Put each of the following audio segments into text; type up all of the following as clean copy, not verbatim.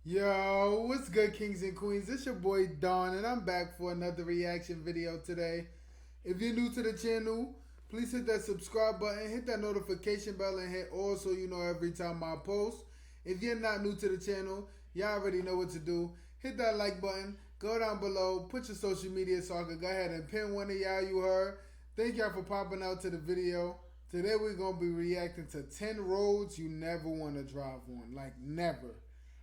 Yo, what's good, kings and queens? It's your boy Don, and I'm back for another reaction video today. If you're new to the channel, please hit that subscribe button, hit that notification bell, and hit all so you know every time I post. If you're not new to the channel, y'all already know what to do. Hit that like button, go down below, put your social media so I can go ahead and pin one of y'all you heard. Thank y'all for popping out to the video. Today we're going to be reacting to 10 roads you never want to drive on. Like, never.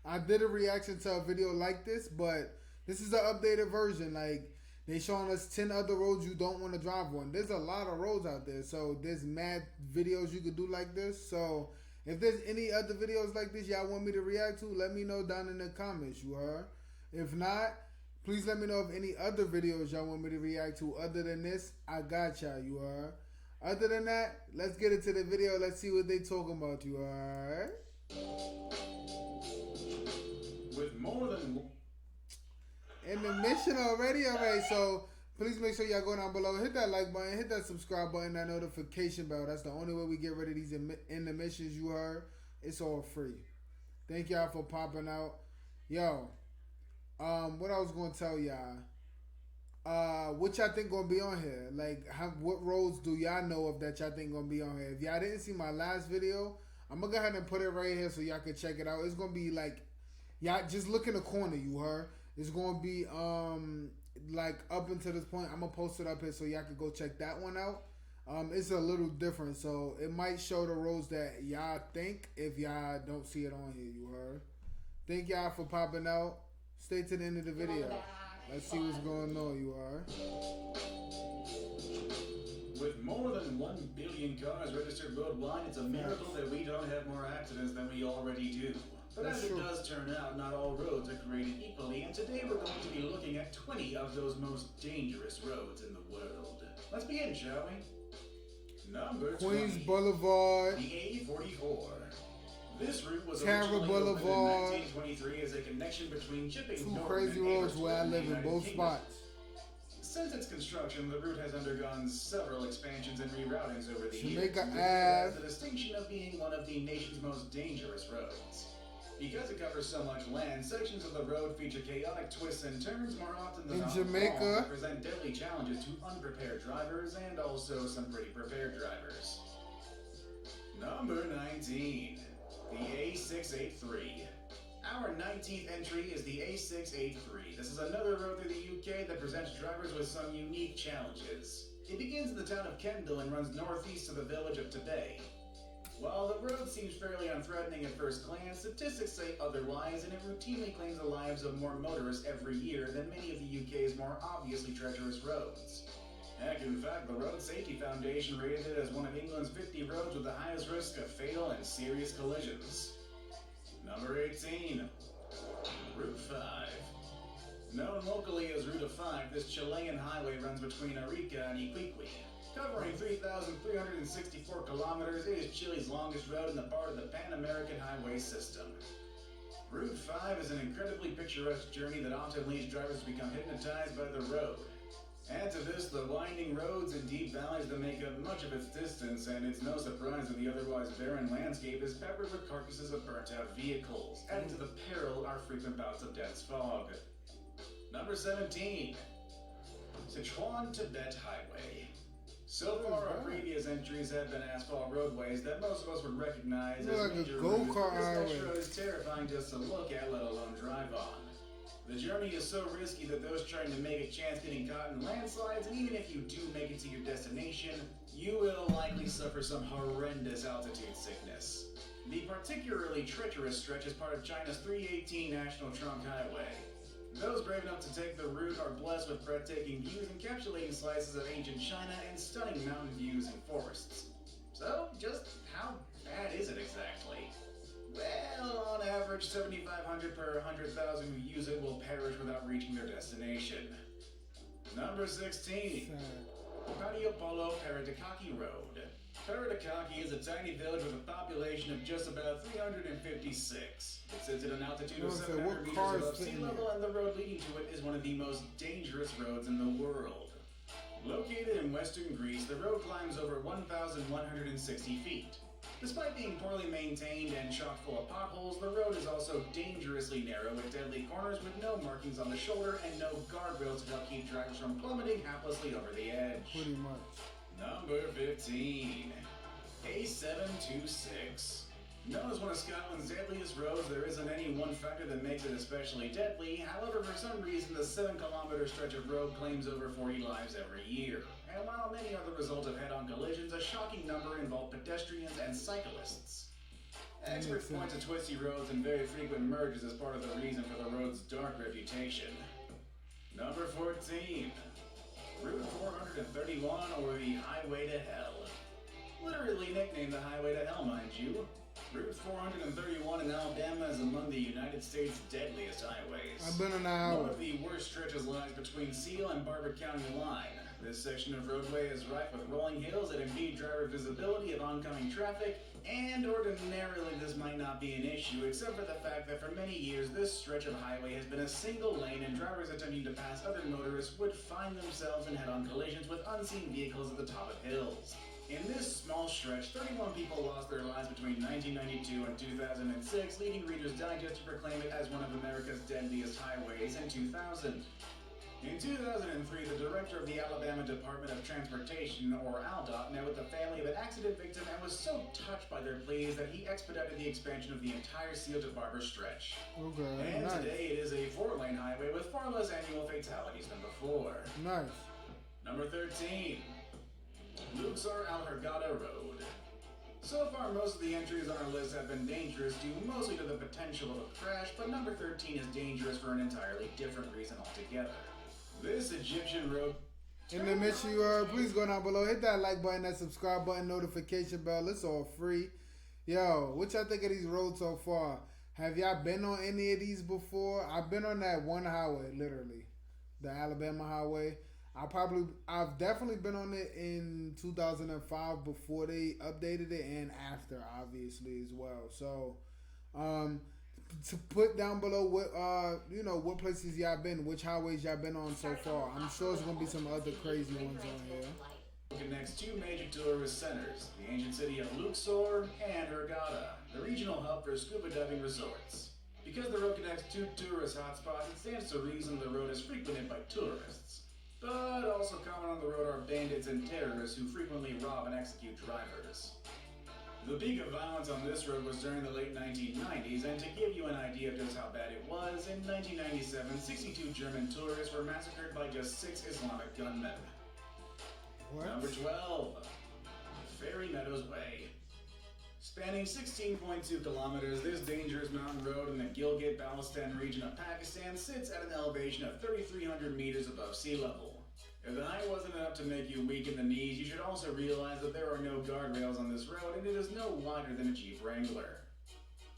I did a reaction to a video like this, but this is the updated version. Like, they showing us 10 other roads you don't want to drive on. There's a lot of roads out there, so there's mad videos you could do like this. So if there's any other videos like this y'all want me to react to, let me know down in the comments, you heard? If not, please let me know of any other videos y'all want me to react to other than this. I got y'all, you heard? Other than that, let's get into the video. Let's see what they talking about, you heard? With more than In the mission already? Alright, so please make sure y'all go down below, hit that like button, hit that subscribe button, that notification bell. That's the only way we get rid of these in the missions you heard. It's all free. Thank y'all for popping out. Yo, what I was gonna tell y'all. What y'all think gonna be on here? Like, what roads do y'all know of that y'all think gonna be on here? If y'all didn't see my last video, I'm gonna go ahead and put it right here so y'all can check it out. It's gonna be like, y'all just look in the corner, you heard? It's gonna be like up until this point. I'm gonna post it up here so y'all can go check that one out. It's a little different, so it might show the roads that y'all think if y'all don't see it on here, you heard? Thank y'all for popping out. Stay to the end of the video. Let's see what's going on, you are. with more than 1 billion cars registered worldwide, it's a miracle that we don't have more accidents than we already do. But That's as it true. does turn out, not all roads are created equally, and today we're going to be looking at 20 of those most dangerous roads in the world. Let's begin, shall we? Number 20. Queens Boulevard. The A44. This route was Tara originally Boulevard. opened in 1923 as a connection between shipping Two Norton crazy and roads Amersfoort where I in the live in United both Kingdom. spots. Since its construction, the route has undergone several expansions and reroutings over the Jamaica years. It has Ave. the distinction of being one of the nation's most dangerous roads. Because it covers so much land, sections of the road feature chaotic twists and turns more often than In not. Jamaica. Present deadly challenges to unprepared drivers and also some pretty prepared drivers. Number 19. The A683. Our 19th entry is the A683. This is another road through the UK that presents drivers with some unique challenges. It begins in the town of Kendal and runs northeast to the village of Today. While the road seems fairly unthreatening at first glance, statistics say otherwise, and it routinely claims the lives of more motorists every year than many of the UK's more obviously treacherous roads. Heck, in fact, the Road Safety Foundation rated it as one of England's 50 roads with the highest risk of fatal and serious collisions. Number 18. Route 5. Known locally as Route 5, this Chilean highway runs between Arica and Iquique. Covering 3,364 kilometers, it is Chile's longest road and the part of the Pan-American highway system. Route 5 is an incredibly picturesque journey that often leads drivers to become hypnotized by the road. Add to this the winding roads and deep valleys that make up much of its distance, and it's no surprise that the otherwise barren landscape is peppered with carcasses of burnt-out vehicles, adding to the peril are frequent bouts of dense fog. Number 17. Sichuan Tibet Highway. So far, our previous entries have been asphalt roadways that most of us would recognize as Like a major go-kart routes, but this highway. next road is terrifying just to look at, let alone drive on. The journey is so risky that those trying to make a chance getting caught in landslides, and even if you do make it to your destination, you will likely suffer some horrendous altitude sickness. The particularly treacherous stretch is part of China's 318 National Trunk Highway. Those brave enough to take the route are blessed with breathtaking views, encapsulating slices of ancient China and stunning mountain views and forests. So, just how bad is it exactly? Well, on average, 7,500 per 100,000 who use it will perish without reaching their destination. Number 16. Patio Polo Paradakaki Road. Paradakaki is a tiny village with a population of just about 356. It sits at an altitude of 700 meters above sea level, and the road leading to it is one of the most dangerous roads in the world. Located in western Greece, the road climbs over 1,160 feet. Despite being poorly maintained and chock full of potholes, the road is also dangerously narrow with deadly corners with no markings on the shoulder and no guardrails to help keep drivers from plummeting haplessly over the edge. Pretty much. Number 15. A726. Known as one of Scotland's deadliest roads, there isn't any one factor that makes it especially deadly. However, for some reason, the 7-kilometer stretch of road claims over 40 lives every year. And while many are the result of head-on collisions, a shocking number involve pedestrians and cyclists. Experts point to twisty roads and very frequent merges as part of the reason for the road's dark reputation. Number 14. Route 431, or the Highway to Hell. Literally nicknamed the Highway to Hell, mind you. Route 431 in Alabama is among the United States' deadliest highways. I've been on that highway. One of the worst stretches lies between Seal and Barber County line. This section of roadway is rife with rolling hills that impede driver visibility of oncoming traffic, and ordinarily this might not be an issue, except for the fact that for many years this stretch of highway has been a single lane, and drivers attempting to pass other motorists would find themselves in head-on collisions with unseen vehicles at the top of hills. In this small stretch, 31 people lost their lives between 1992 and 2006, leading Reader's Digest to proclaim it as one of America's deadliest highways in 2000. In 2003, the director of the Alabama Department of Transportation, or ALDOT, met with the family of an accident victim and was so touched by their pleas that he expedited the expansion of the entire Seal to Barber stretch. Okay, and nice. Today it is a 4-lane highway with far less annual fatalities than before. Nice. Number 13. Luxor Alhargata Road. So far, most of the entries on our list have been dangerous due mostly to the potential of a crash, but number 13 is dangerous for an entirely different reason altogether. This Egyptian road... In the mission you heard, please go down below, hit that like button, that subscribe button, notification bell. It's all free. Yo, what y'all think of these roads so far? Have y'all been on any of these before? I've been on that one highway, literally. The Alabama highway. I've definitely been on it in 2005 before they updated it, and after, obviously, as well. So, to put down below what what places y'all been, which highways y'all been on so far. I'm sure there's gonna be some other crazy ones on here. It connects two major tourist centers, the ancient city of Luxor and Hurghada, the regional hub for scuba diving resorts. Because the road connects two tourist hotspots, it stands to reason the road is frequented by tourists. But also common on the road are bandits and terrorists who frequently rob and execute drivers. The peak of violence on this road was during the late 1990s, and to give you an idea of just how bad it was, in 1997, 62 German tourists were massacred by just 6 Islamic gunmen. What? Number 12. Fairy Meadows Way. Spanning 16.2 kilometers, this dangerous mountain road in the Gilgit-Baltistan region of Pakistan sits at an elevation of 3,300 meters above sea level. If the height wasn't enough to make you weak in the knees, you should also realize that there are no guardrails on this road, and it is no wider than a Jeep Wrangler.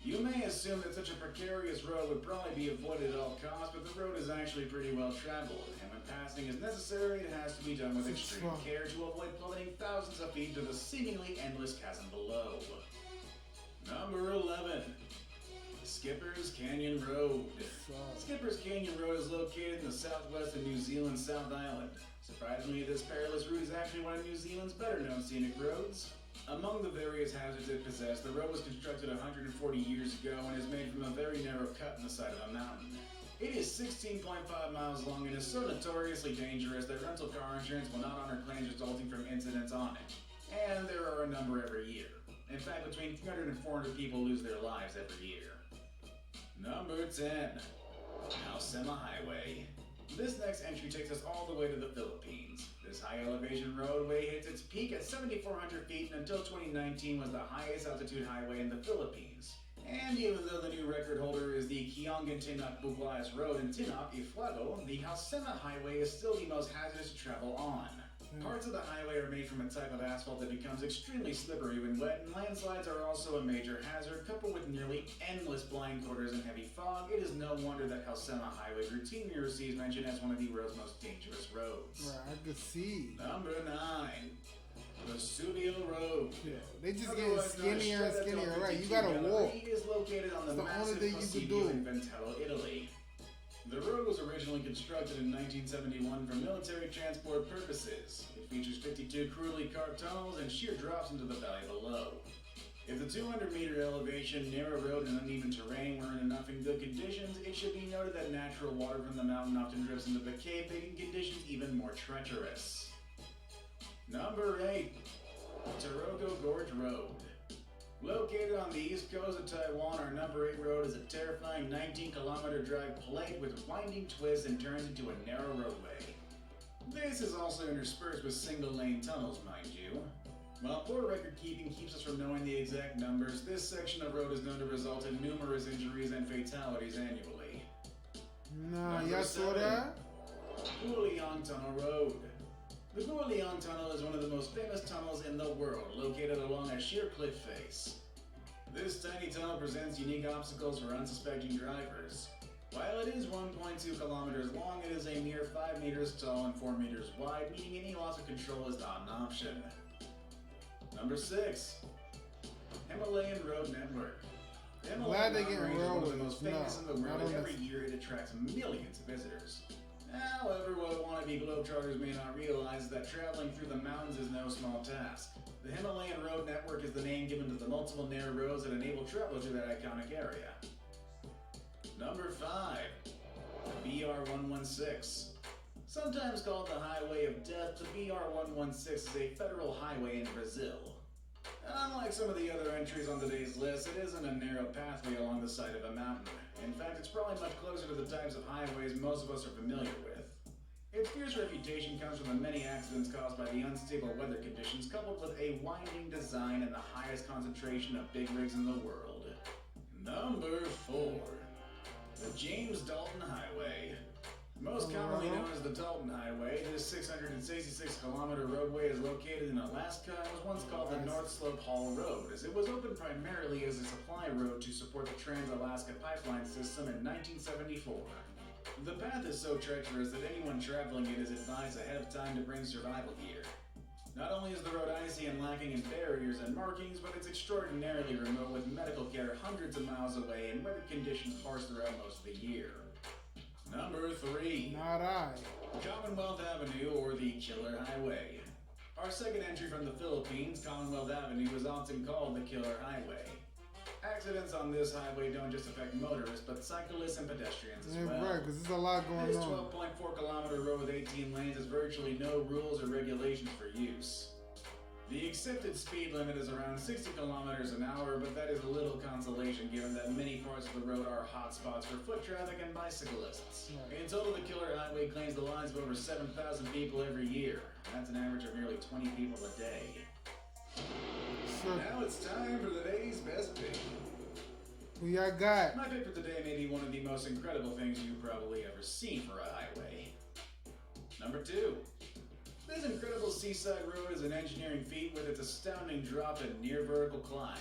You may assume that such a precarious road would probably be avoided at all costs, but the road is actually pretty well traveled, and when passing is necessary, it has to be done with extreme care to avoid plummeting thousands of feet to the seemingly endless chasm below. Number 11. Skipper's Canyon Road. Skipper's Canyon Road is located in the southwest of New Zealand's South Island. Surprisingly, this perilous route is actually one of New Zealand's better-known scenic roads. Among the various hazards it possessed, the road was constructed 140 years ago and is made from a very narrow cut in the side of a mountain. It is 16.5 miles long and is so notoriously dangerous that rental car insurance will not honor claims resulting from incidents on it. And there are a number every year. In fact, between 300 and 400 people lose their lives every year. Number 10. Alsema Highway. This next entry takes us all the way to the Philippines. This high elevation roadway hits its peak at 7,400 feet and until 2019 was the highest altitude highway in the Philippines. And even though the new record holder is the Kiangan-Tinoc-Buguayas Road in Tinoc, Ifugao, the Alsema Highway is still the most hazardous to travel on. Parts of the highway are made from a type of asphalt that becomes extremely slippery when wet, and landslides are also a major hazard. Coupled with nearly endless blind corners and heavy fog, it is no wonder that Alsema Highway routinely receives mention as one of the world's most dangerous roads. Right, I could see. Number 9. Vesuvio Road. Yeah, they just getting skinnier and skinnier, right? You gotta walk. It is located on the massive Vesuvio in Ventello, Italy. The road was originally constructed in 1971 for military transport purposes. It features 52 crudely carved tunnels and sheer drops into the valley below. If the 200-meter elevation, narrow road, and uneven terrain weren't enough in good conditions, it should be noted that natural water from the mountain often drifts into the cave, making conditions even more treacherous. Number 8. Taroko Gorge Road. Located on the east coast of Taiwan, our number 8 road is a terrifying 19-kilometer drive plagued with winding twists and turns into a narrow roadway. This is also interspersed with single-lane tunnels, mind you. While poor record-keeping keeps us from knowing the exact numbers, this section of road is known to result in numerous injuries and fatalities annually. Nah, y'all saw that? Guoliang Tunnel Road. The Guoliang Tunnel is one of the most famous tunnels in the world, located along a sheer cliff face. This tiny tunnel presents unique obstacles for unsuspecting drivers. While it is 1.2 kilometers long, it is a mere 5 meters tall and 4 meters wide, meaning any loss of control is not an option. Number 6. Himalayan Road Network. The Himalayan Mountain Range is one of the most famous in the world, and every year it attracts millions of visitors. However, what wannabe globetrotters may not realize is that traveling through the mountains is no small task. The Himalayan Road Network is the name given to the multiple narrow roads that enable travel through that iconic area. Number 5. BR-116. Sometimes called the Highway of Death, the BR-116 is a federal highway in Brazil. Unlike some of the other entries on today's list, it isn't a narrow pathway along the side of a mountain. In fact, it's probably much closer to the types of highways most of us are familiar with. Its fierce reputation comes from the many accidents caused by the unstable weather conditions, coupled with a winding design and the highest concentration of big rigs in the world. Number 4. The James Dalton Highway. Most commonly known as the Dalton Highway, this 666-kilometer roadway is located in Alaska and was once called the North Slope Haul Road, as it was opened primarily as a supply road to support the Trans-Alaska Pipeline System in 1974. The path is so treacherous that anyone traveling it is advised ahead of time to bring survival gear. Not only is the road icy and lacking in barriers and markings, but it's extraordinarily remote with medical care hundreds of miles away and weather conditions harsh throughout most of the year. Number 3. Not I. Commonwealth Avenue, or the Killer Highway. Our second entry from the Philippines, Commonwealth Avenue is often called the Killer Highway. Accidents on this highway don't just affect motorists, but cyclists and pedestrians as well. Right, because there's a lot going on. This 12.4-kilometer road with 18 lanes has virtually no rules or regulations for use. The accepted speed limit is around 60 kilometers an hour, but that is a little consolation given that many parts of the road are hotspots for foot traffic and bicyclists. In total, the Killer Highway claims the lives of over 7,000 people every year. That's an average of nearly 20 people a day. Now it's time for the day's best pick. Who y'all got? My pick for today may be one of the most incredible things you've probably ever seen for a highway. Number 2. This incredible seaside road is an engineering feat with its astounding drop and near vertical climb.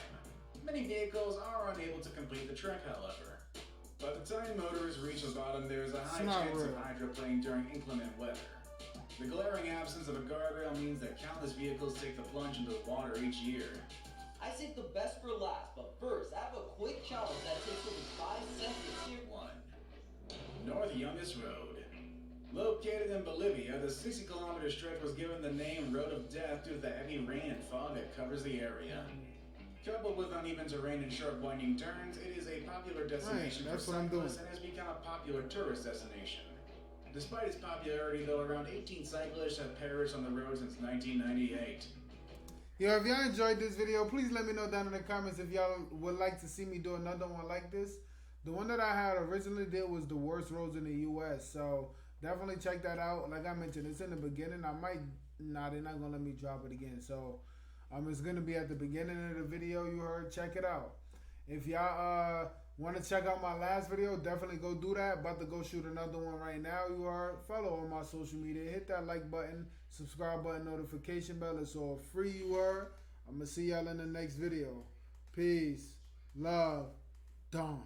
Many vehicles are unable to complete the trek, however. By the time motorists reach the bottom, there is a high chance of hydroplaning during inclement weather. The glaring absence of a guardrail means that countless vehicles take the plunge into the water each year. I saved the best for last, but first, I have a quick challenge that takes only 5 seconds. Here 1. North Youngest Road. Located in Bolivia, the 60-kilometer stretch was given the name Road of Death due to the heavy rain and fog that covers the area. Coupled with uneven terrain and sharp winding turns, it is a popular destination for cyclists and has become a popular tourist destination. Despite its popularity, though, around 18 cyclists have perished on the road since 1998. Yo, if y'all enjoyed this video, please let me know down in the comments if y'all would like to see me do another one like this. The one that I had originally did was the worst roads in the U.S., so definitely check that out. Like I mentioned, it's in the beginning. I might not, they're not going to let me drop it again. So it's going to be at the beginning of the video you heard. Check it out. If y'all want to check out my last video, definitely go do that. About to go shoot another one right now. You heard. Follow on my social media. Hit that like button, subscribe button, notification bell. It's all free, you heard. I'm going to see y'all in the next video. Peace, love, Dawn.